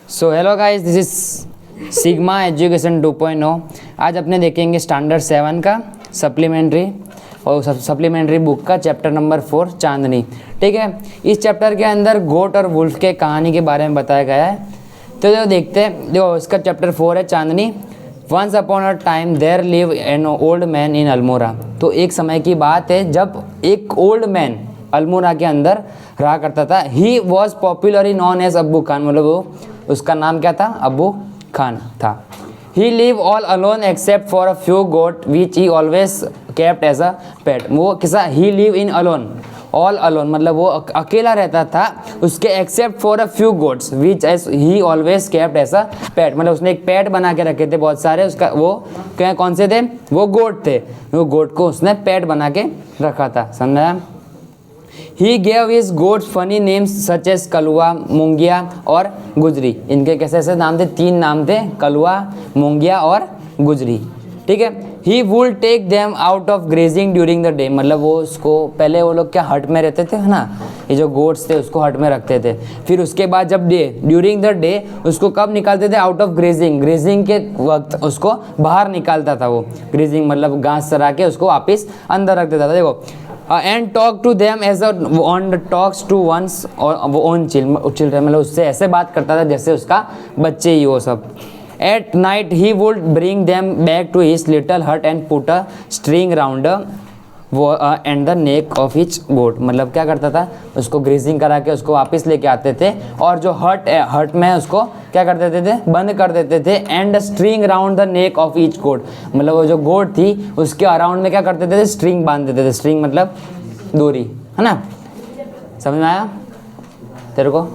So hello guys, this is sigma education 2.0। आज अपने देखेंगे स्टैंडर्ड 7 का सप्लीमेंट्री और सप्लीमेंट्री बुक का चैप्टर नंबर 4 चांदनी। ठीक है, इस चैप्टर के अंदर गोट और वुल्फ के कहानी के बारे में बताया गया है। तो जो देखते हैं, जो इसका चैप्टर 4 है Chandni. Once upon a time there live an old man in Almora. तो एक समय की बात है जब एक ओल्ड मैन अल्मोड़ा के अंदर रहा करता था। He was popularly known as Abbu Khan, मतलब वो उसका नाम क्या था? अब्बू खान था। He live all alone except for a few goat which he always kept as a pet. वो किसा? He live in alone, all alone मतलब वो अकेला रहता था। उसके except for a few goats which as he always kept as a pet, मतलब उसने एक पेट बना के रखे थे बहुत सारे। उसका वो क्या, कौन से थे? वो गोट थे। वो गोट को उसने पेट बना के रखा था। समझा? He gave his goats funny names such as कलुआ, मूंगिया और गुजरी। इनके कैसे ऐसे नाम थे? 3 नाम थे, कलुआ, मूंगिया और गुजरी। ठीक है। He would take them out of grazing during the day, मतलब वो उसको पहले वो लोग क्या हट में रहते थे, है ना? ये जो गोट्स थे उसको हट में रखते थे। फिर उसके बाद जब ड्यूरिंग द डे उसको कब निकालते थे? आउट ऑफ ग्रेजिंग, ग्रेजिंग के वक्त उसको बाहर निकालता था। वो ग्रेजिंग मतलब घास चरा के उसको वापस अंदर रख देता था। देखो, and talk to them as a one talks to one's own children, मतलब उससे ऐसे बात करता था जैसे उसका बच्चे ही वो सब। At night he would bring them back to his little hut and put a string round वो and the neck of each goat, मतलब क्या करता था? उसको ग्रीजिंग करा के उसको वापस लेके आते थे और जो हट में उसको क्या कर देते थे? बंद कर देते थे। And string round the neck of each goat, मतलब वो जो गोट थी उसके अराउंड में क्या करते थे? स्ट्रिंग बांध देते थे। स्ट्रिंग मतलब डोरी, है ना? समझ में आया तेरे को?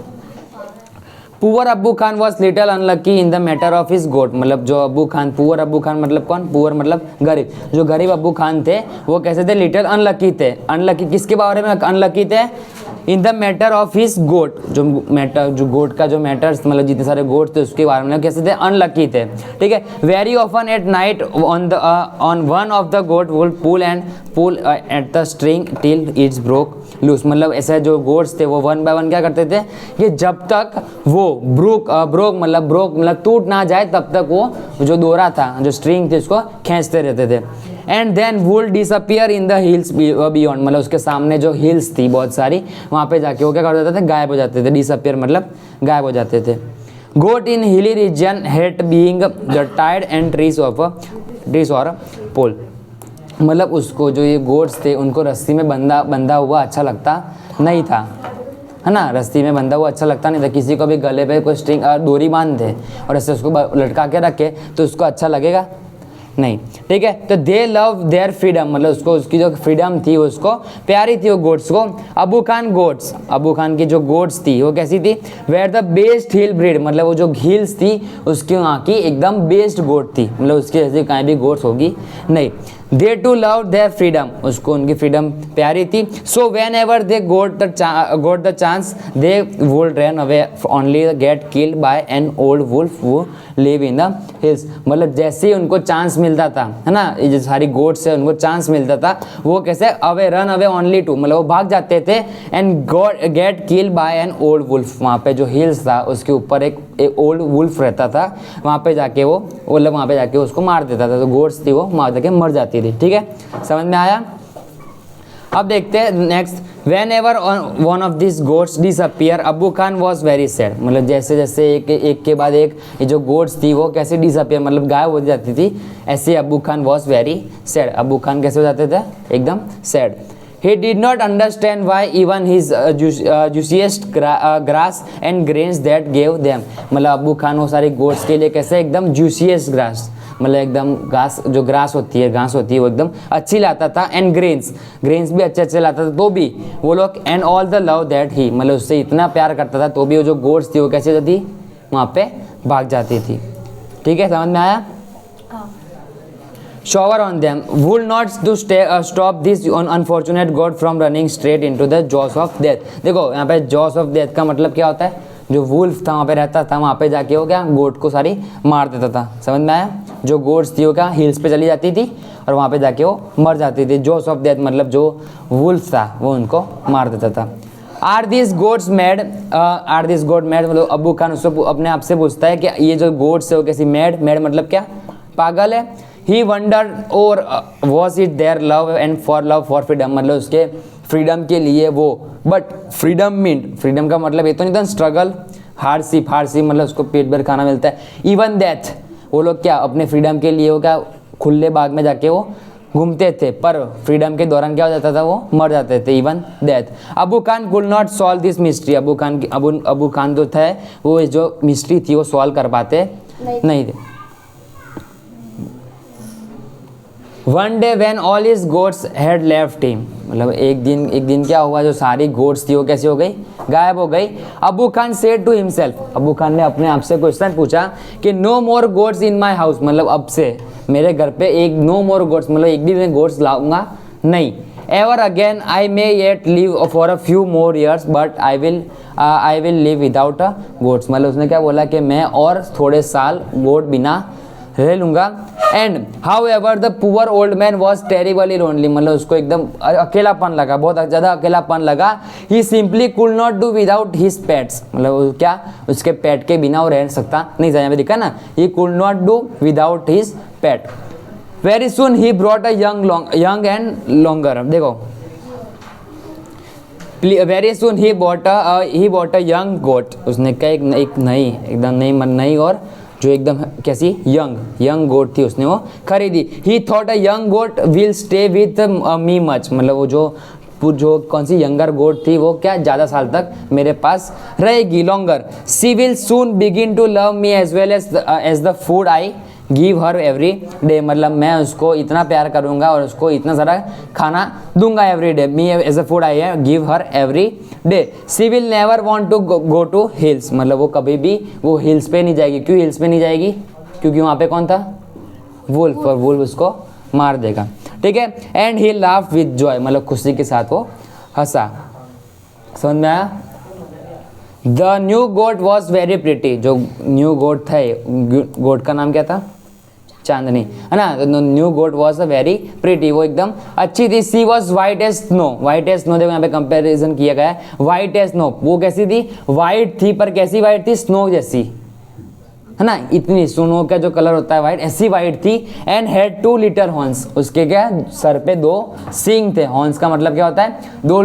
Poor Abbu Khan was little unlucky in the matter of his goat, मतलब जो अब्बू खान, पुअर अब्बू खान मतलब कौन? पुअर मतलब गरीब। जो गरीब अब्बू खान थे वो कैसे थे? लिटल अनलकी थे। अनलकी किसके बारे में अनलकी थे? In the matter of his goat, जो गोट का जो मैटर्स, मतलब जितने सारे गोट थे उसके बारे में कैसे थे? अनलकी थे। ठीक है। Very often at night on one of the goat would pull at the string till its broke loose, मतलब ऐसे जो गोट्स थे वो वन बाय वन क्या करते थे कि जब तक वो ब्रोक मतलब टूट ना जाए तब तक वो जो डोरा था, जो स्ट्रिंग थी, उसको खींचते रहते थे। And then would disappear in the hills beyond, मतलब उसके सामने जो हिल्स थी बहुत सारी, वहाँ पे जाके वो क्या कर देते थे? गायब हो जाते थे। डिसअपियर मतलब गायब हो जाते थे। Goat in hilly region hate being the tied and trees और पोल, मतलब उसको जो ये गोट्स थे उनको रस्सी में बंधा हुआ अच्छा लगता नहीं था, है ना? रस्सी में बंधा हुआ अच्छा लगता नहीं था। किसी को भी गले पे कोई स्ट्रिंग डोरी बांध दे और ऐसे उसको लटका के रखे तो उसको अच्छा लगेगा नहीं। ठीक है। तो दे लव देयर फ्रीडम, मतलब उसको उसकी जो फ्रीडम थी उसको प्यारी थी वो गोट्स को। अबू खान की जो गोट्स थी वो कैसी थी? Where the best hill breed, मतलब वो जो हिल्स थी उसकी वहाँ की एकदम बेस्ट गोट थी, मतलब उसकी जैसी कहीं भी गोट्स होगी नहीं। They too love their freedom, उसको उनकी फ्रीडम प्यारी थी। So whenever they got the chance they would run away only get killed by an old wolf who live in the hills, मतलब जैसे ही उनको चांस मिलता था, है ना, ये जो सारी गोट्स है उनको चांस मिलता था वो कैसे? रन अवे ओनली टू, मतलब वो भाग जाते थे। And get killed by an old wolf, वहाँ पे जो हिल्स था उसके ऊपर एक ओल्ड वुल्फ रहता था, वहाँ पे जाके वो मतलब वहाँ पे जाके उसको मार देता था। तो गोट्स थी वो वहाँ जाके मर जाती थी। ठीक है, समझ में आया? अब देखते हैं next. When ever one of this goats disappear अब्बू खान वॉज वेरी सैड, मतलब जैसे जैसे एक के बाद एक ये जो गोट्स थी वो कैसे डिसअपियर मतलब गायब हो जाती थी, ऐसे अब्बू खान वॉज वेरी सैड। अब्बू खान कैसे हो जाते थे? एकदम sad. He did not understand why even his juiciest grass and grains that gave them, मतलब अब्बू खान वो सारे गोट्स के लिए कैसे एकदम जूसियस्ट ग्रास, मतलब एकदम घास, जो घास होती है वो एकदम अच्छी लाता था। एंड ग्रेन्स भी अच्छे लाता था तो भी वो लोग and all the love that he, मतलब उससे इतना प्यार करता था तो भी वो जो गोट्स थी वो कैसे थी? वहाँ पे भाग जाती थी। ठीक है, समझ में आया? shower on them would not to stop this unfortunate goat from running straight into the jaws of death। देखो यहाँ पे jaws of death का मतलब क्या होता है? जो वुल्फ था वहाँ पे रहता था, वहाँ पे जाके वो क्या गोट को सारी मार देता था। समझ में आया? जो गोट्स थी वो क्या हिल्स पे चली जाती थी और वहाँ पे जाके वो मर जाती थी। जॉस ऑफ डेथ मतलब जो वुल्फ था वो उनको मार देता था। आर दिस गोड्स मैड, मतलब अबू खान उसको अपने आप से पूछता है कि ये जो गोड्स है वो कैसी मैड, मैड मतलब क्या, पागल है। ही वंडर और was it their love and for love for freedom, मतलब उसके फ्रीडम के लिए वो, बट फ्रीडम मीन, फ्रीडम का मतलब ये तो नहीं था स्ट्रगल, हार्डशिप मतलब उसको पेट भर खाना मिलता है। इवन डेथ, वो लोग क्या अपने फ्रीडम के लिए वो क्या खुले बाग में जाके वो घूमते थे, पर फ्रीडम के दौरान क्या हो जाता था, वो मर जाते थे। Even death. Abu Khan could not solve this mystery, Abu Khan जो थे वो जो मिस्ट्री थी वो सॉल्व कर पाते नहीं थे। One day when all his goats had left him, मतलब एक दिन क्या हुआ, जो सारी गोट्स थी वो कैसी हो गई, गायब हो गई। Abu Khan said to himself, Abu Khan ने अपने आप से क्वेश्चन पूछा कि no more goats in my house, मतलब अब से मेरे घर पे एक नो मोर गोट्स, मतलब एक भी मैं गोट्स लाऊंगा नहीं। Ever again I may yet live for a few more years but I will live without a goats, मतलब उसने क्या बोला कि मैं और थोड़े साल गोट बिना रह लूंगा। And however the poor old man was terribly lonely, मतलब उसको एकदम अकेलापन लगा, बहुत ज़्यादा अकेलापन लगा। He simply could not do without his pets, मतलब क्या उसके पेट के बिना वो रह सकता नहीं था, यहाँ पे दिखा ना, he could not do without his pet. Very soon he brought a young and longer, देखो very soon he bought a young goat, उसने क्या एक नई एकदम नई और जो एकदम कैसी यंग गोट थी उसने वो खरीदी। He thought a young goat will stay with me much, मतलब वो जो कौन सी यंगर गोट थी वो क्या ज़्यादा साल तक मेरे पास रहेगी, longer. She will soon begin to love me as well as the food I give her every day, मतलब मैं उसको इतना प्यार करूँगा और उसको इतना सारा खाना दूंगा every day, me as a food I give her every day. She will never want to go to hills, मतलब वो कभी भी वो हिल्स पे नहीं जाएगी। क्यों हिल्स पे नहीं जाएगी, क्योंकि वहाँ पे कौन था, वुल्फ, और वुल्फ उसको मार देगा, ठीक है। And he laugh with joy, मतलब खुशी के साथ वो हंसा। समझ में आया। The new goat was very pretty, जो न्यू गोट था, गोट का नाम क्या था, चांदनी, है ना। New goat was a very pretty, वो एकदम अच्छी थी। She was white as snow, white as snow, देखो यहाँ पे कंपेरिजन किया गया है, वाइट एज स्नो, वो कैसी थी, वाइट थी, पर कैसी वाइट थी, स्नो जैसी, है ना, इतनी स्नो का जो कलर होता है वाइट, ऐसी वाइट थी। एंड हैड 2 लिटिल हॉर्न्स, उसके क्या सर पे 2 सींग थे। हॉर्न्स का मतलब क्या होता है, 2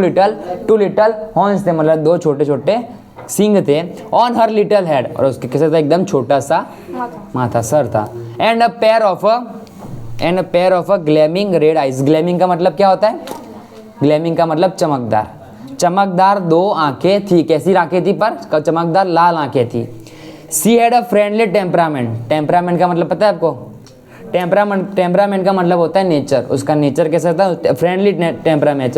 लिटिल हॉर्न्स थे, मतलब 2 छोटे छोटे सींग थे। ऑन हर लिटिल हेड, और उसके कैसे था, एकदम छोटा सा माथा सर था। And a pair of a gleaming red eyes, gleaming का मतलब क्या होता है, ग्लैमिंग का मतलब चमकदार 2 आंखें थी। कैसी आंखें थी, पर चमकदार लाल आंखें थी। She had a friendly temperament का मतलब पता है आपको, टेम्परामेंट का मतलब होता है नेचर, उसका नेचर कैसा था, फ्रेंडली टेम्परामेंट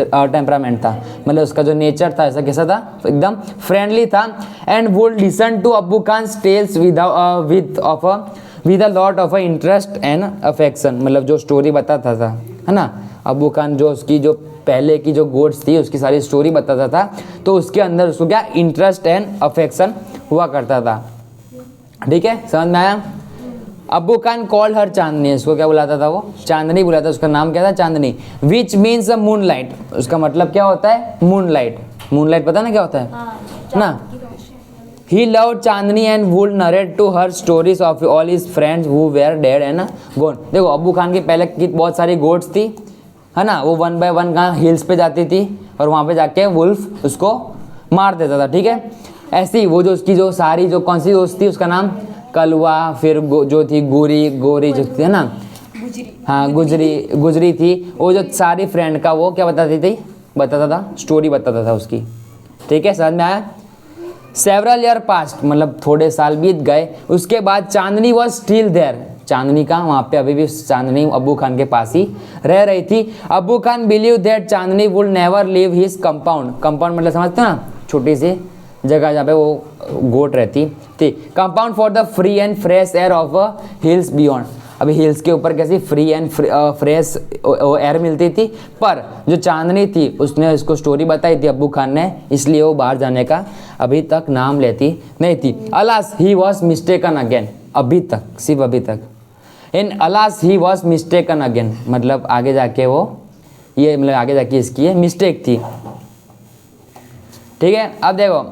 था, मतलब उसका जो नेचर था ऐसा कैसा था, एकदम फ्रेंडली था। And would listen to Abu Khan tales with a lot of interest and affection, मतलब जो स्टोरी बताता था, है ना। अबू खान जो उसकी जो पहले की जो गोट्स थी उसकी सारी स्टोरी बताता था, तो उसके अंदर उसको क्या इंटरेस्ट एंड अफेक्शन हुआ करता था, ठीक है, समझ में आया। अबू खान कॉल्ड हर चांदनी, उसको क्या बुलाता था, वो चांदनी बुलाता, उसका नाम क्या था, चांदनी। विच मीन्स अ मूनलाइट, उसका मतलब क्या होता है, मूनलाइट पता ना क्या होता है, ना। He loved Chandni and would narrate to her stories of all his friends who were dead and gone. देखो अबू खान की पहले की बहुत सारी गोट्स थी, है ना, वो 1 बाय 1 कहाँ हिल्स पे जाती थी और वहाँ पे जाके वुल्फ उसको मार देता था, ठीक है। ऐसी वो जो उसकी जो सारी जो कौन सी दोस्त थी, उसका नाम कलवा, फिर जो थी गोरी जो थी, है ना, हाँ गुजरी थी, वो जो सारी फ्रेंड का वो क्या बताता था स्टोरी बताता था उसकी, ठीक है, समझ में आया। सेवरल ईयर पास्ट, मतलब थोड़े साल बीत गए, उसके बाद चांदनी वॉज स्टिल देयर, चांदनी का वहाँ पे अभी भी चांदनी अबू खान के पास ही रह रही थी। Abu Khan believe that Chandni would never leave his compound मतलब समझते हो ना, छोटी सी जगह जहाँ पे वो गोट रहती थी। Compound for the free and fresh air of hills beyond, अभी हिल्स के ऊपर कैसी फ्री एंड फ्रेश एयर मिलती थी, पर जो चांदनी थी उसने उसको स्टोरी बताई थी अबू खान ने, इसलिए वो बाहर जाने का अभी तक नाम लेती नहीं थी। Alas he was mistaken again, अभी तक, सिर्फ अभी तक। In alas he was mistaken again, मतलब आगे जाके वो ये मतलब आगे जाके इसकी ये मिस्टेक थी। ठीक है। अब देखो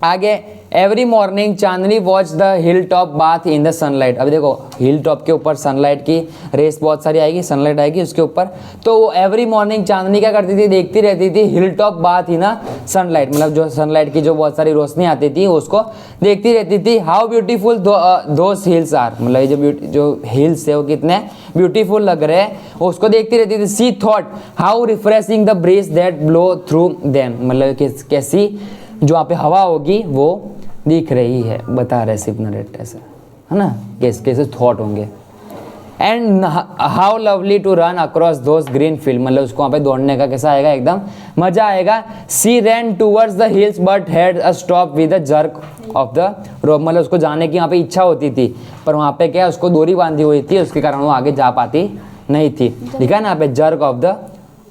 आगे, every morning Chandni watch the hill top bath in the sunlight. अब देखो हिल टॉप के ऊपर सनलाइट की रेस बहुत सारी आएगी, सनलाइट आएगी उसके ऊपर, तो वो एवरी मॉर्निंग चांदनी क्या करती थी, देखती रहती थी hill top bath in the sunlight, मतलब जो सनलाइट की जो बहुत सारी रोशनी आती थी उसको देखती रहती थी। How beautiful those hills are, मतलब ये जो हिल्स है वो कितने ब्यूटीफुल लग रहे हैं, उसको देखती रहती थी। She thought how refreshing the breeze that blow through them, मतलब कैसी जो वहाँ पे हवा होगी वो दिख रही है, बता रहे सिर्फ नरेट ऐसा है ना, कैसे थॉट होंगे। And how lovely to run across those green field, मतलब उसको वहाँ पे दौड़ने का कैसा आएगा, एकदम मजा आएगा। She ran towards the hills but had a stop with a jerk of the rope, मतलब उसको जाने की वहाँ पे इच्छा होती थी पर वहाँ पे क्या उसको डोरी बांधी हुई थी, उसके कारण वो आगे जा पाती नहीं थी। लिखा है ना यहाँ पे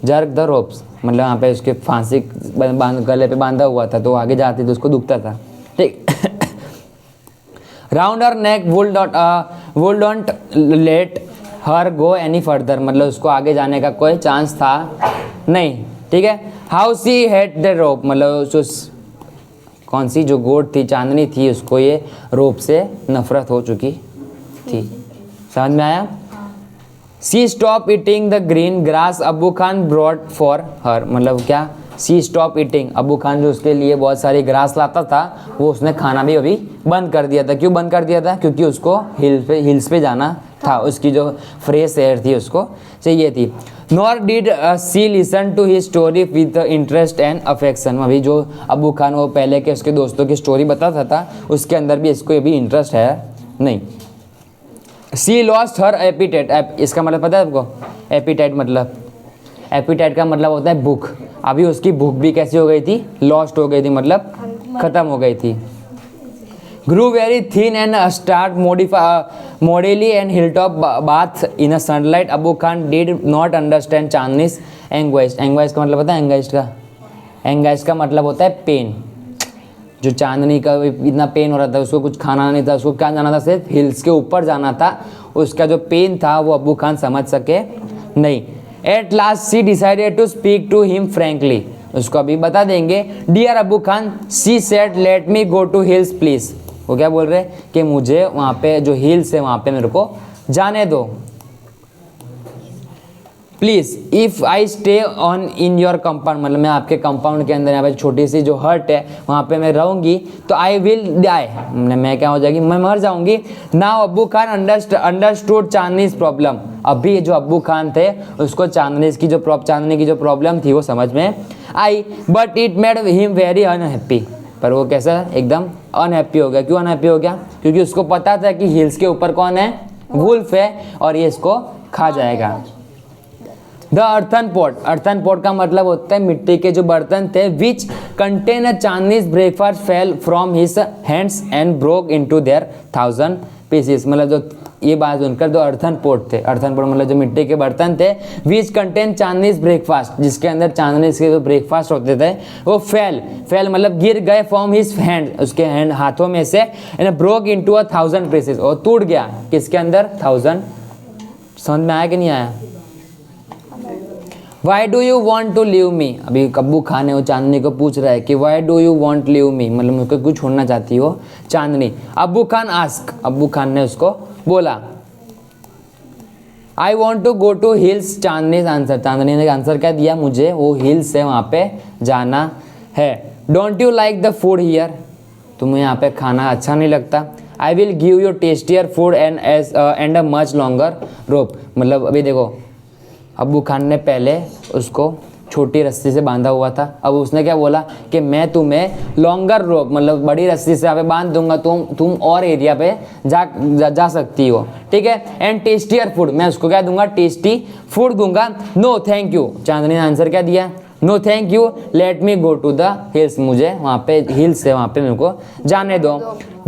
जर्क द रोप्स, मतलब यहाँ पे उसके फांसी गले पे बांधा हुआ था तो आगे जाती तो उसको दुखता था, ठीक। Round her neck would don't let her go any further, मतलब उसको आगे जाने का कोई चांस था नहीं, ठीक है। How she hate the rope, मतलब जो कौन सी जो गोट थी चांदनी थी उसको ये रोप से नफरत हो चुकी थी, समझ में आया। She stop eating the green grass Abu Khan brought for her, मतलब क्या, she stop eating, Abu Khan जो उसके लिए बहुत सारी ग्रास लाता था वो उसने खाना भी अभी बंद कर दिया था। क्यों बंद कर दिया था, क्योंकि उसको हिल्स पे जाना था, उसकी जो फ्रेश एयर थी उसको चाहिए थी। Nor did she listen to his story with interest and affection, अभी जो अबू खान वो पहले के उसके दोस्तों की स्टोरी बताता था उसके अंदर भी इसको अभी इंटरेस्ट है नहीं। सी लॉस्ट हर एपिटाइट, इसका मतलब पता है आपको, एपिटाइट का मतलब होता है भूख, अभी उसकी भूख भी कैसी हो गई थी, लॉस्ट हो गई थी, मतलब खत्म हो गई थी। Grew very thin and start moodily and hilltop bath in a sunlight, Abu Khan did not understand Chandni's anguish, anguish का मतलब पता है, एंग्वाइज का मतलब होता है पेन, जो चांदनी का इतना पेन हो रहा था उसको कुछ खाना नहीं था, उसको क्या जाना था, सिर्फ हिल्स के ऊपर जाना था, उसका जो पेन था वो अबू खान समझ सके नहीं। At last she decided to speak to him frankly, उसको अभी बता देंगे। Dear Abu Khan she said let me go to hills please, वो क्या बोल रहे हैं कि मुझे वहाँ पे जो हिल्स है वहाँ पे मेरे को जाने दो please. If I stay on in your compound, मतलब मैं आपके कंपाउंड के अंदर यहाँ पे छोटी सी जो हर्ट है वहाँ पे मैं रहूँगी तो आई विल डाई, मैं क्या हो जाएगी, मैं मर जाऊँगी। नाउ अब्बू खान अंडरस्टूड चांदनीज प्रॉब्लम, अभी जो अब्बू खान थे उसको चांदनी की जो प्रॉब्लम थी वो समझ में आई। But it made him very unhappy, पर वो कैसा एकदम अनहैप्पी हो गया। क्यों अनहैप्पी हो गया, क्योंकि उसको पता था कि हिल्स के ऊपर कौन है, वुल्फ है और ये इसको खा जाएगा। द अर्थन पॉट का मतलब होता है मिट्टी के जो बर्तन थे, which contain a Chinese breakfast fell from his hands and broke into their 1000 pieces, मतलब जो ये बात सुनकर जो अर्थन पॉट थे, अर्थन पॉट मतलब जो मिट्टी के बर्तन थे, विच कंटेन चाइनीज ब्रेकफास्ट, जिसके अंदर चाइनीज के जो ब्रेकफास्ट होते थे वो फेल मतलब गिर गए फ्रॉम हिज हैंड, उसके हैंड हाथों में से, एंड ब्रोक इनटू 1000 पीसेस, और टूट गया किसके अंदर, 1000। समझ में आया कि नहीं आया। Why do you want to leave me, अभी अब्बू खान है वो चांदनी को पूछ रहा है कि Y do you want leave me, मतलब मुझको क्यों छोड़ना चाहती हो चांदनी। अब्बू खान ने उसको बोला I want to go to hills, Chandni answer, Chandni ने आंसर क्या दिया, मुझे वो हिल्स है वहाँ पे जाना है। Don't you like the food here, तुम्हें यहाँ पे खाना अच्छा नहीं लगता। I will give you tastier food and a much longer rope, मतलब अभी देखो अब्बू खान ने पहले उसको छोटी रस्सी से बांधा हुआ था, अब उसने क्या बोला कि मैं तुम्हें लॉन्गर रोप मतलब बड़ी रस्सी से यहाँ पे बांध दूंगा, तुम और एरिया पे जा सकती हो, ठीक है। एंड टेस्टियर फूड, मैं उसको क्या दूंगा, टेस्टी फूड दूंगा। नो थैंक यू, चांदनी ने आंसर क्या दिया, no thank you, let me go to the hills, मुझे वहाँ पे हिल्स है वहाँ पे मेरे को जाने दो।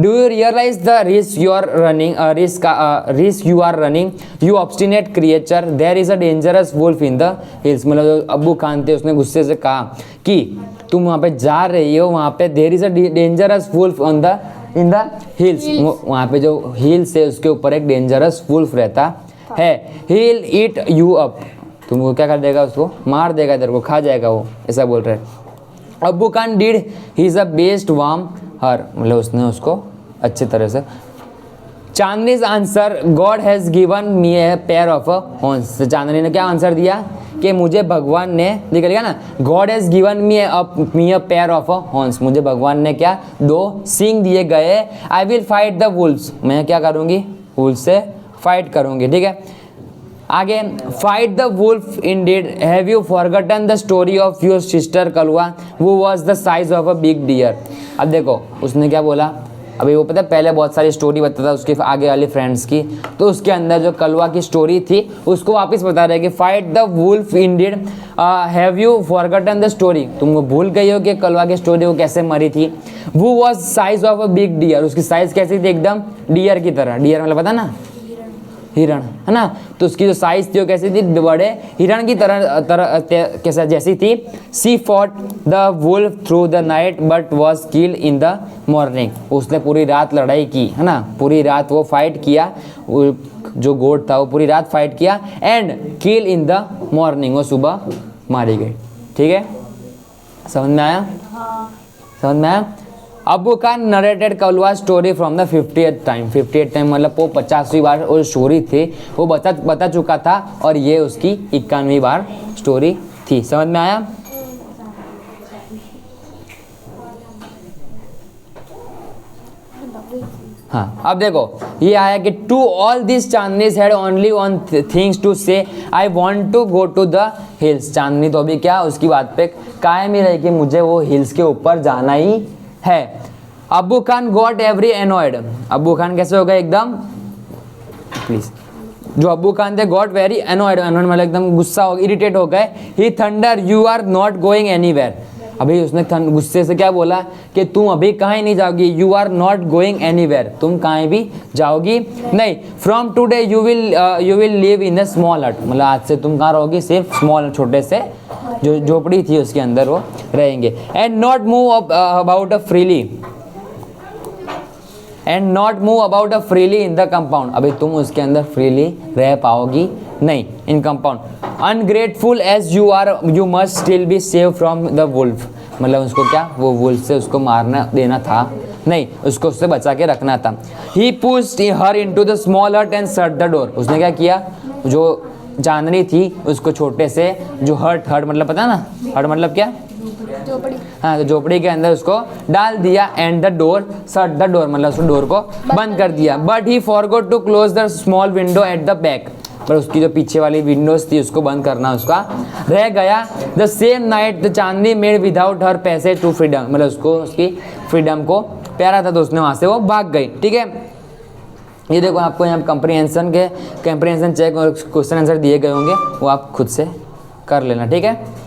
Do you realise the risk you are running, risk you are running you obstinate creature, there is a dangerous wolf in the hills, मतलब अब्बू खान थे उसने गुस्से से कहा कि तुम वहाँ पे जा रही हो, वहाँ पे there is a dangerous wolf in the hills, वहाँ पे जो हिल्स है उसके ऊपर एक डेंजरस वुल्फ रहता है। He will eat you up, तुमको क्या कर देगा, उसको मार देगा, तेरे को खा जाएगा वो, ऐसा बोल रहे हैं। Abbu Khan did he is a best warm her, मतलब उसने उसको अच्छी तरह से। Chandni's answer God has given me a pair of horns, Chandni ने क्या आंसर दिया कि मुझे भगवान ने, लिख लिया ना, God has given me a pair of horns, मुझे भगवान ने क्या 2 सींग दिए गए। I will fight the Wolves, मैं क्या करूँगी, वुल्व से फाइट करूँगी, ठीक है। आगे, fight the wolf indeed, have you forgotten the story of your sister Kalwa वो was the size of a big deer. अब देखो उसने क्या बोला, अभी वो पता है पहले बहुत सारी स्टोरी बताता उसके आगे वाले फ्रेंड्स की, तो उसके अंदर जो कलवा की स्टोरी थी उसको वापस बता रहे कि fight the wolf indeed, have you forgotten the story, तुम भूल गई हो कि कलवा की स्टोरी वो कैसे मरी थी। वो was size of a big deer, उसकी साइज कैसी थी, एकदम डियर की तरह, डियर मतलब पता ना हिरण, है ना, तो उसकी जो साइज थी वो कैसी थी, बड़े हिरण की तरह कैसा जैसी थी। She fought the wolf through the night but was killed in the morning, उसने पूरी रात लड़ाई की, है ना, पूरी रात वो फाइट किया, जो गोट था वो पूरी रात फाइट किया, and kill in the morning, वो सुबह मारी गई, ठीक है, समझ में आया? समझ में आया? अब्बू Khan narrated Kalwa story from the 50th time, 50th time मतलब वो 50वीं बार वो स्टोरी थी वो बता चुका था, और ये उसकी 51वीं बार स्टोरी थी। समझ में आया? हाँ, अब देखो ये आया कि to all this Chandni's had only one things to say, I want to go to the hills. Chandni तो अभी क्या उसकी बात पे कायम ही रही कि मुझे वो हिल्स के ऊपर जाना ही है। अब्बू खान गॉट एवरी एनॉयड, अब्बू खान कैसे हो गए एकदम, प्लीज, जो अब्बू खान थे गॉट वेरी एनॉयड, एनॉयड मतलब एकदम गुस्सा हो, इरिटेट हो गए। He thunder you are not going anywhere, अभी उसने गुस्से से क्या बोला कि तुम अभी कहीं नहीं जाओगी, you are not going anywhere, तुम कहीं भी जाओगी नहीं। From today you will live in a small hut, मतलब आज से तुम कहाँ रहोगी, सिर्फ स्मॉल छोटे से जो झोपड़ी थी उसके अंदर वो रहेंगे। And not move about a freely, and not move about a freely in the compound, अभी तुम उसके अंदर फ्रीली रह पाओगी नहीं in compound. Ungrateful as you are you must still be save from the wolf, मतलब उसको क्या वो वुल्फ से उसको मारना देना था नहीं, उसको उससे बचा के रखना था। He pushed her into the small hut and shut the door, उसने क्या किया, जो चांदनी थी उसको छोटे से जो हट मतलब पता ना, हट मतलब क्या, झोपड़ी, हाँ, तो झोपड़ी के अंदर उसको डाल दिया। And the door shut the door मतलब उसको डोर को बंद कर दिया। But he forgot to close the small window at the back, पर उसकी जो पीछे वाली विंडोज थी उसको बंद करना उसका रह गया। The same night the Chandni made without her passage to freedom, मतलब उसको उसकी फ्रीडम को प्यारा था तो उसने वहाँ से वो भाग गई, ठीक है। ये देखो आपको यहाँ कंप्रीहेंशन चेक और क्वेश्चन आंसर दिए गए होंगे, वो आप खुद से कर लेना, ठीक है।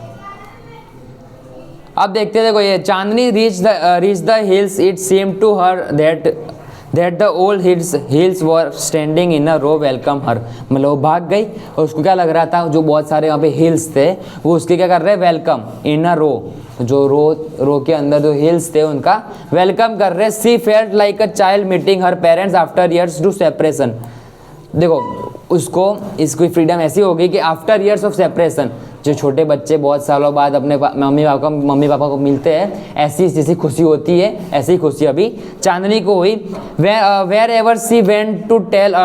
अब देखते हैं, देखो ये Chandni reach the hills, it seem to her that the old hills were standing in a row welcome her, मतलब वो भाग गई और उसको क्या लग रहा था, जो बहुत सारे वहाँ पे हिल्स थे वो उसके क्या कर रहे हैं, वेलकम इन अ रो, जो रो के अंदर जो हिल्स थे उनका वेलकम कर रहे। She felt like a child meeting her parents after years to separation, देखो उसको इसकी फ्रीडम ऐसी होगी कि आफ्टर ईयर्स ऑफ सेपरेशन, जो छोटे बच्चे बहुत सालों बाद अपने मम्मी पापा को मिलते हैं, ऐसी जैसी खुशी होती है ऐसी ही खुशी अभी चांदनी को हुई। Whenever she went to tell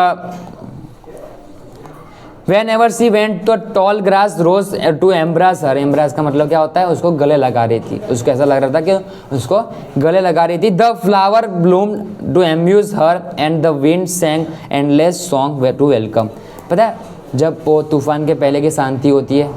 Whenever she went to tall grass rose to embrace her, embrace का मतलब क्या होता है, उसको गले लगा रही थी, उसको ऐसा लग रहा था कि उसको गले लगा रही थी। The flower bloomed to amuse her and the wind sang endless song to welcome, पता है जब वो तूफान के पहले की शांति होती है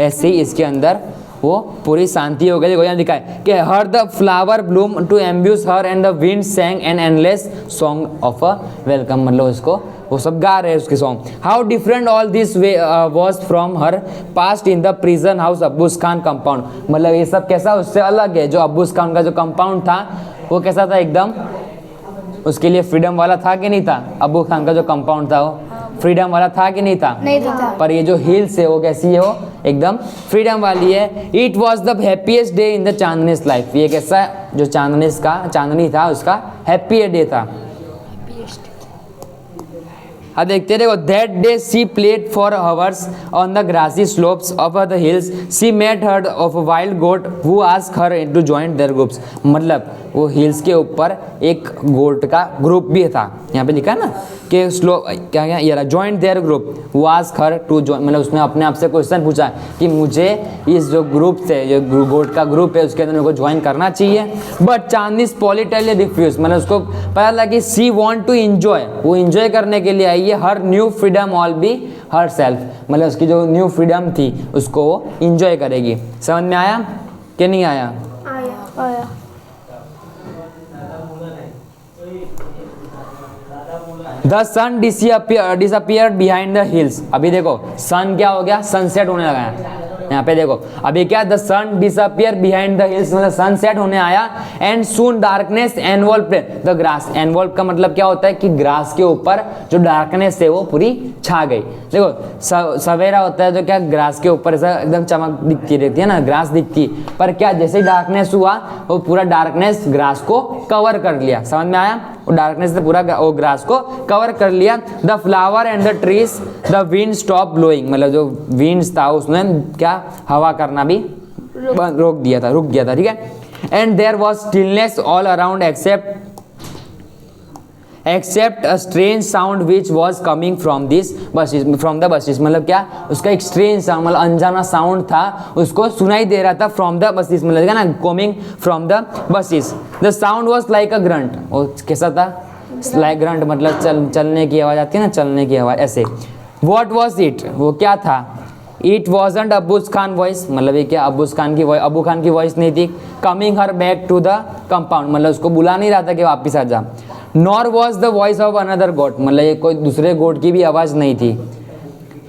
ऐसे ही इसके अंदर वो पूरी शांति हो गई। देखो यहाँ लिखा है कि her the flower bloom to amuse her and the wind sang an endless song of a welcome, मतलब उसको वो सब गा रहे हैं उसके song. How different all this way was from her past in the prison house Abbus Khan compound, मतलब ये सब कैसा उससे अलग है। जो अब्बूस खान का जो कंपाउंड था वो कैसा था, एकदम उसके लिए फ्रीडम वाला था कि नहीं था, अब्बू खान का जो कंपाउंड था वो फ्रीडम वाला था कि नहीं था, नहीं था। पर ये जो हिल्स है वो कैसी है, वो एकदम फ्रीडम वाली है। It was the happiest day in the Chandni's life, ये कैसा जो चांदनी था उसका हैप्पी डे था। अब देखते देखो, that day she played for hours on the grassy slopes of the hills, she met herd of wild goat who asked her to join their groups. मतलब वो हिल्स के ऊपर एक गोट का ग्रुप भी था, यहाँ पे लिखा है ना कि स्लो क्या क्या ये join their group who asked her to join, मतलब उसने अपने आप से क्वेश्चन पूछा कि मुझे इस जो ग्रुप से, जो गोट का ग्रुप है उसके अंदर मेरे को ज्वाइन करना चाहिए। बट चांदनी पॉलिटिकली रिफ्यूज, मतलब उसको पता लगा कि सी वांट टू एंजॉय, वो एंजॉय करने के लिए आई है, her new freedom all by herself, मतलब उसकी जो न्यू फ्रीडम थी उसको वो एंजॉय करेगी। समझ में आया कि नहीं आया? आया। The sun disappeared behind the hills. अभी देखो सन क्या हो गया, सनसेट होने लगा है। यहाँ पे देखो अभी क्या, the sun disappear behind the hills, मतलब सनसेट होने आया। And soon darkness involve the grass. Involve का मतलब क्या होता है कि ग्रास के ऊपर जो डार्कनेस है वो पूरी छा गई। देखो सवेरा होता है तो क्या ग्रास के ऊपर ऐसा एकदम चमक दिखती रहती है ना, ग्रास दिखती, पर क्या जैसे ही डार्कनेस हुआ वो पूरा डार्कनेस ग्रास को कवर कर लिया। समझ में आया? वो डार्कनेस से पूरा वो ग्रास को कवर कर लिया। The flower and the trees the wind stop blowing, मतलब जो विंड्स था उसने क्या हवा करना भी रुक गया था, ठीक है। And there was stillness all around except a strange sound which was coming from the bushes, मतलब क्या उसका एक स्ट्रेंज साउंड, मतलब अनजाना साउंड था, उसको सुनाई दे रहा था फ्रॉम द बसेस, मतलब ना coming from the buses. The sound was like a grunt, वो कैसा था? लाइक ग्रंट मतलब चलने की आवाज आती है ना, चलने की आवाज ऐसे। वॉट वॉज इट, वो क्या था? इट वॉजंट अब्बूस खान वॉइस, मतलब ये क्या अब्बूस खान की वॉइस, अबू खान की वॉइस नहीं थी। Coming her back to the compound, मतलब उसको बुला नहीं रहा था कि वापिस आ जा। Nor was the voice of another goat, मतलब ये कोई दूसरे गोट की भी आवाज नहीं थी।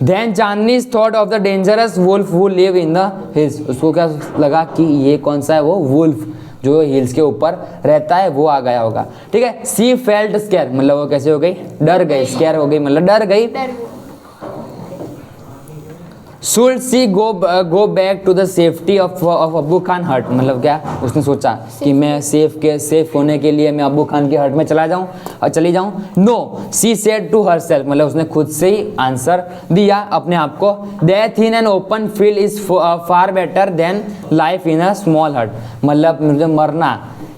Then Chandni's thought of the dangerous wolf who live in the hills, उसको क्या लगा कि ये कौन सा है, वो वुल्फ जो हिल्स के ऊपर रहता है वो आ गया होगा, ठीक है। सी फेल्ट स्केयर, मतलब वो कैसे हो गई? डर गई, स्केयर हो गई मतलब डर गई। Should she go back to the safety of अब्बू खान हट, मतलब क्या उसने सोचा कि मैं सेफ होने के लिए मैं अब्बू खान के हट में चली जाऊं। No she said to herself, मतलब उसने खुद से ही आंसर दिया अपने आप को। Death in an open field is far better than life in a small hut, मतलब मुझे मरना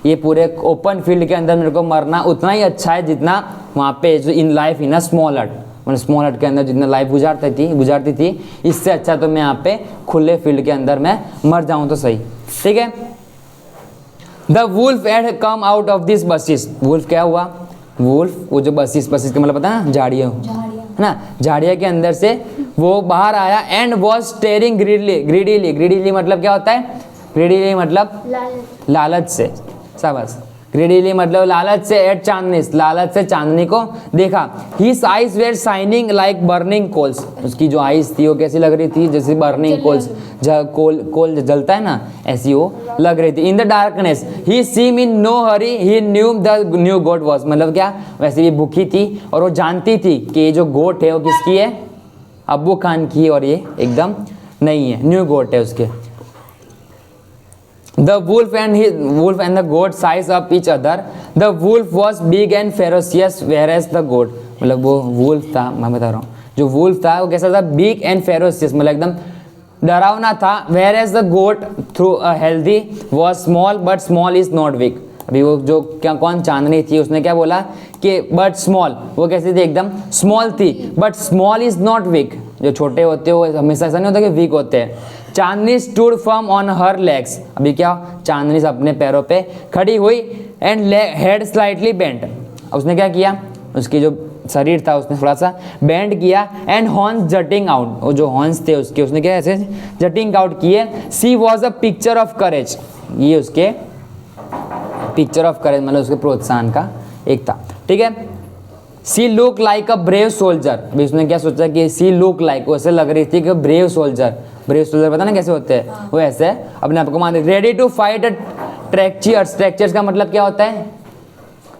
ये पूरे ओपन फील्ड के अंदर मेरे को मरना उतना ही अच्छा है जितना वहाँ पे जो in life in a small hut, मतलब स्मॉल हट के अंदर जितना लाइफ गुजारती थी इससे अच्छा तो मैं यहाँ पे खुले फील्ड के अंदर मैं मर जाऊं तो सही, ठीक है। The wolf had come out of this bushes, wolf क्या हुआ? वुल्फ वो जो बसेस का मतलब पता है ना, झाड़ियाँ है ना, झाड़ियाँ के अंदर से वो बाहर आया। एंड वॉज स्टेरिंग ग्रीडीली मतलब क्या होता है? ग्रीडीली मतलब लालच से, शाबाश। ग्रीडीली मतलब लालच से, एट चांदनी, लालच से चांदनी को देखा। His eyes were shining like burning coals, उसकी जो आइज थी वो कैसी लग रही थी? जैसे बर्निंग कोल्स, कोल जलता है ना, ऐसी वो लग रही थी। In the darkness he seem in no hurry he knew the new goat was, मतलब क्या वैसे भी भूखी थी और वो जानती थी कि ये जो गोट है वो किसकी है? अब्बू खान की, और ये एकदम नहीं है, न्यू गोट है उसके। The wolf and the goat size up each other. The wolf was big and ferocious, whereas the goat, मतलब वो wolf था, मैं बता रहा हूँ, जो wolf था वो कैसा था? Big and ferocious, मतलब एकदम डरावना था। Whereas the goat through a healthy was small, but small is not weak. अभी वो जो क्या कौन चांदनी थी उसने क्या बोला कि बट स्मॉल, वो कैसी थी? एकदम स्मॉल थी, but small is not weak, जो छोटे होते हैं वो हमेशा ऐसा नहीं होता कि वीक होते हैं। Chandni stood firm on her legs, अभी क्या चांदनी अपने पैरों पे खड़ी हुई। एंड हेड स्लाइटली बेंट, उसने क्या किया? उसकी जो शरीर था उसने थोड़ा सा बेंड किया। एंड हॉर्न्स जटिंग आउट, वो जो हॉर्न्स थे उसके उसने क्या ऐसे जटिंग आउट किए। She was a picture of courage, ये उसके पिक्चर ऑफ करेज मतलब उसके प्रोत्साहन का एक था, ठीक है। She look like a brave soldier, अभी उसने क्या सोचा कि सी लुक लाइक, वैसे लग रही थी कि ब्रेव सोल्जर पता ना कैसे होते हैं, वो ऐसे अपने आप को मान रेडी टू फाइट ट्रैक्चर्स का मतलब क्या होता है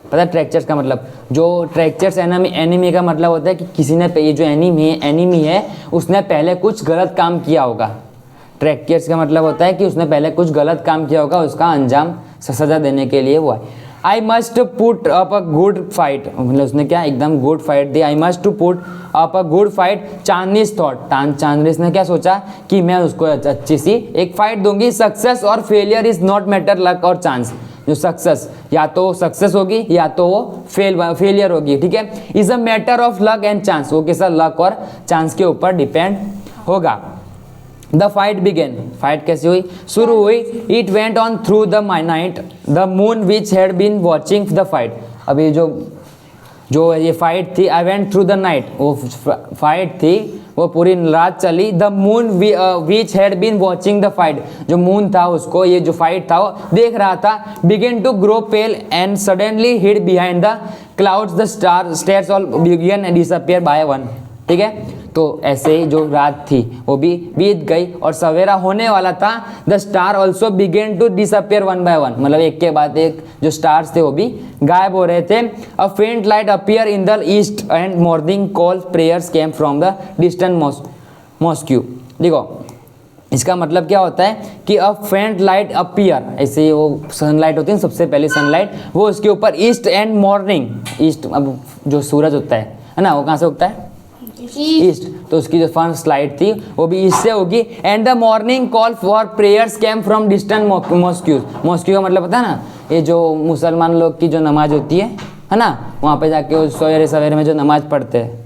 पता है? ट्रैक्चर्स का मतलब, जो ट्रैक्चर्स एनिमी का मतलब होता है कि किसी ने, ये जो एनिमी है उसने पहले कुछ गलत काम किया होगा। ट्रैक्चर्स का मतलब होता है कि उसने पहले कुछ गलत काम किया होगा, उसका अंजाम सजा देने के लिए वो है। I must put up a good fight, मतलब उसने क्या एकदम गुड फाइट दी। I must to put up a good fight, Chandni's thought, Chandni's ने क्या सोचा कि मैं उसको अच्छी सी एक फाइट दूंगी। सक्सेस और failure is not matter luck और चांस, जो सक्सेस या तो सक्सेस होगी या तो वो फेलियर होगी, ठीक है। Is a matter of luck and chance, वो कैसा लक और चांस के ऊपर डिपेंड होगा। द फाइट बिगेन, फाइट कैसे हुई, शुरू हुई। It went on through the night, the moon which had been watching the fight. अभी जो ये फाइट थी, I went through the night, वो फाइट थी वो पूरी रात चली। The moon which had been watching the fight, जो मून था उसको ये जो फाइट था वो देख रहा था। Began to grow pale and suddenly hid behind the clouds, the stars all began and disappear by one, ठीक है। तो ऐसे ही जो रात थी वो भी बीत गई और सवेरा होने वाला था। The star also began to disappear one by one, मतलब एक के बाद एक जो स्टार्स थे वो भी गायब हो रहे थे। अ फेंट light appear in the east and morning call prayers came from the distant mosque. देखो इसका मतलब क्या होता है कि अ फेंट लाइट अपीयर, ऐसे वो सनलाइट होती है सबसे पहले सनलाइट, वो उसके ऊपर ईस्ट एंड मॉर्निंग, ईस्ट अब जो सूरज होता है ना, वो कहाँ से उगता है, ईस्ट, तो उसकी जो फर्स्ट लाइट थी वो भी ईस्ट से होगी। And the morning call for prayers came from distant mosques, mosque का मतलब पता है ना, ये जो मुसलमान लोग की जो नमाज होती है ना, वहाँ पे जाके वो सवेरे सवेरे में जो नमाज पढ़ते हैं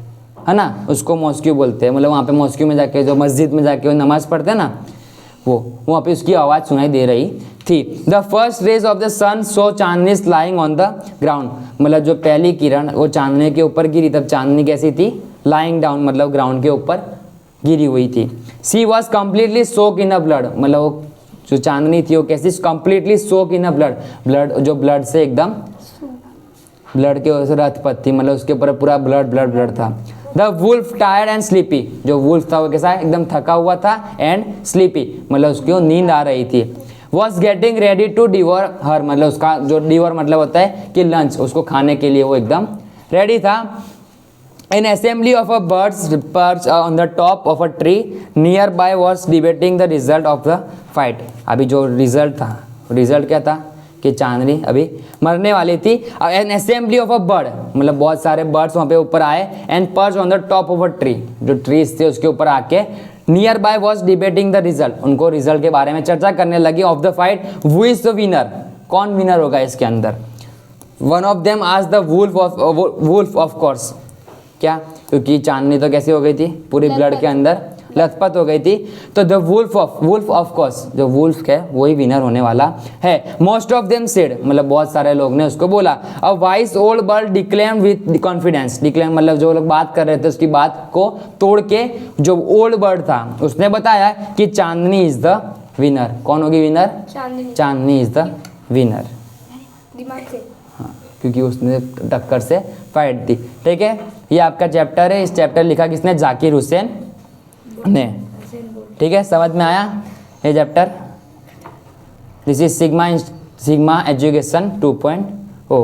है ना, उसको मॉस्क्यू बोलते हैं। मतलब वहाँ पे मॉस्क्यू में जाके जो मस्जिद में जाके वो नमाज पढ़ते हैं ना, वो वहाँ पे उसकी आवाज़ सुनाई दे रही थी। The first rays of the sun saw Chandni's lying on the ground, मतलब जो पहली किरण वो चांदनी के ऊपर गिरी, तब चांदनी कैसी थी, लाइंग डाउन, मतलब ग्राउंड के ऊपर गिरी हुई थी। She was completely soak in a blood, मतलब वो जो चांदनी थी वो कैसी, completely soak in a blood, blood जो ब्लड से एकदम ब्लड के वजह से रथपथ थी, मतलब उसके ऊपर पूरा ब्लड था। The wolf tired and sleepy, जो वुल्फ था वो कैसा एकदम थका हुआ था, एंड स्लीपी मतलब उसको नींद आ रही थी। Was getting ready to devour her, मतलब उसका जो डिवोर मतलब होता है कि लंच, उसको खाने के लिए वो एकदम रेडी था। An assembly of a birds perched on the top of a tree nearby was debating the result of the fight. अभी जो रिजल्ट था, रिजल्ट क्या था कि चांदनी अभी मरने वाली थी। An assembly of a bird, मतलब बहुत सारे बर्ड्स वहाँ पे ऊपर आए, and perched on the top of a tree, जो ट्रीज थे उसके ऊपर आके near by was debating the result, उनको रिजल्ट के बारे में चर्चा करने लगी of the fight. Who is the winner, कौन विनर होगा इसके अंदर। वन ऑफ देम आज द वुल्फ ऑफ कोर्स, क्या, क्योंकि चांदनी तो कैसी हो गई थी, पूरी ब्लड के अंदर लथपथ हो गई थी। तो द वुल्फ ऑफ कोर्स, जो वुल्फ है वही विनर होने वाला है। मोस्ट ऑफ देम सेड, मतलब बहुत सारे लोग ने उसको बोला। A wise old bird declaim with confidence, declaim मतलब जो लोग बात कर रहे थे उसकी बात को तोड़ के जो ओल्ड बर्ड था उसने बताया कि चांदनी इज द विनर। कौन होगी winner, Chandni is the winner, दिमाग से, हाँ, क्योंकि उसने टक्कर से फाइट दी, ठीक है। ये आपका चैप्टर है, इस चैप्टर लिखा किसने, जाकिर हुसैन ने, ठीक है। समझ में आया ये chapter. This is sigma education 2.0।